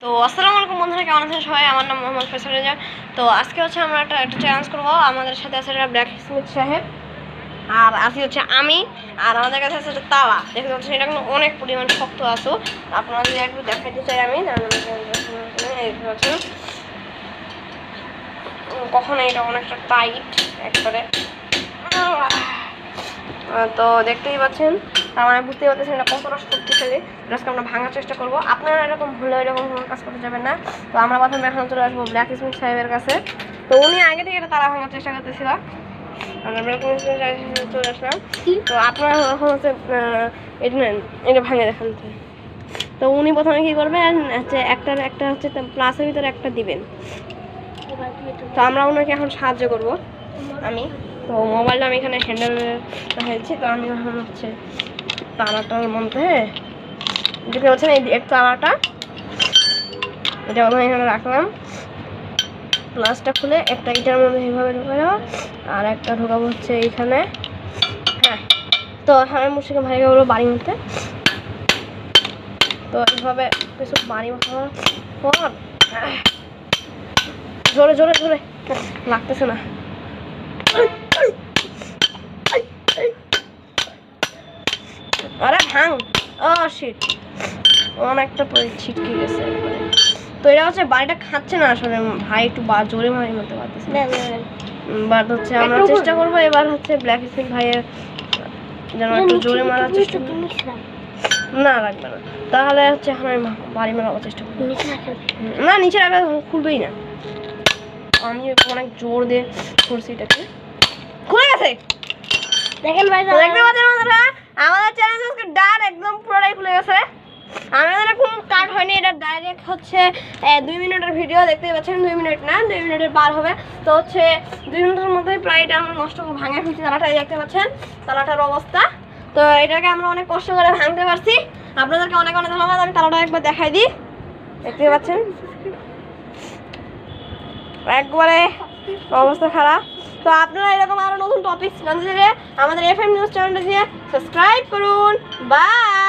তো আসসালামু আলাইকুম বন্ধুরা, কেমন আছেন সবাই? আমার নাম মোহাম্মদ ফয়সাল রেজা। তো আজকে হচ্ছে আমরা একটা চ্যালেঞ্জ করবো। আমাদের সাথে আছে ব্ল্যাক স্মিথ সাহেব, আর আসি হচ্ছে আমি, আর আমাদের কাছে আছে তালা। দেখতে পাচ্ছেন এটা কিন্তু অনেক পরিমাণ শক্ত আছে। আপনারা যদি একটু দেখাইতে চাই আমি, দেখতে পাচ্ছেন কখনো এটা অনেকটা টাইট একবারে। তো দেখতেই পাচ্ছেন, তার মানে বুঝতেই পারতেছেন এটা কতটা শক্তিশালী। আজকে আমরা ভাঙার চেষ্টা করবো। আপনারা এরকম ভুলে এরকম কোনো কাজ করতে যাবেন না। তো আমরা প্রথমে এখন চলে আসবো ব্ল্যাক স্মিথ সাহেবের কাছে। তো উনি আগে থেকে এটা তারা ভাঙার চেষ্টা করতেছিল, আমরা ব্ল্যাক স্মিথ চলে আসলাম। তো আপনারা এখন হচ্ছে এটা ভাঙে দেখান। তো উনি প্রথমে কী করবেন হচ্ছে একটা হচ্ছে প্লাসের ভিতরে একটা দিবেন। তো আমরা ওনাকে এখন সাহায্য করব। আমি তো মোবাইলটা আমি এখানে হ্যান্ডেল হয়েছি। তো আমি এখন হচ্ছে তালাটার মধ্যে দেখতে পাচ্ছেন এই তালাটা, এটা আমি এখানে রাখলাম। প্লাসটা খুলে একটা ইটার মধ্যে এইভাবে ঢোকাবো, আর একটা ঢোকাবো হচ্ছে এইখানে। হ্যাঁ, তো আমি মুর্শিকে ভাই গেলো বাড়ির মধ্যে। তো এইভাবে কিছু বাড়ি মাখানোর পর জোরে জোরে জোরে লাগতেছে না। আরে ভাঙ, ও শিট, অনেকটা ছিটকে গেছে একবারে। তো এটা হচ্ছে বাড়িটা খাচ্ছে না আসলে ভাই, একটু জোরে মারি মতো পারতেছে। বাট হচ্ছে আমরা চেষ্টা করবো এবার হচ্ছে ব্ল্যাক স্মিথ ভাইয়ের যেন একটু জোরে মারার চেষ্টা করবো। না লাগবে না, তাহলে হচ্ছে এখন আমি বাড়ি মারার চেষ্টা করবো। না, নিচে রাখলে খুলবেই না। আমি অনেক জোর দিয়ে করছি, এটাকে খুলে গেছে। দেখেন ভাই, দেখতে পাচ্ছেন বন্ধুরা, আমাদের চ্যালেঞ্জ আজকে ডান একদম পুরোটাই খুলে গেছে। আমাদের কোনো কাট হয়নি, এটা ডাইরেক্ট হচ্ছে 2 মিনিটের ভিডিও। দেখতেই পাচ্ছেন 2 মিনিট না, 2 মিনিটের পার হবে। তো হচ্ছে 2 মিনিটের মধ্যেই প্রায় এটা আমরা নষ্ট করে ভাঙে ফেলছি তালাটা। দেখতে পাচ্ছেন তালাটার অবস্থা। তো এটাকে আমরা অনেক কষ্ট করে ভাঙতে পারছি। আপনাদেরকে অনেক অনেক ধন্যবাদ। আমি তালাটা একবার দেখাই দিই। দেখতে পাচ্ছেন একবারে অবস্থা খারাপ। তো আপনারা এরকম আরো নতুন টপিক জানতে চাইলে আমাদের FM নিউজ চ্যানেলটা দিয়ে সাবস্ক্রাইব করুন। বাই।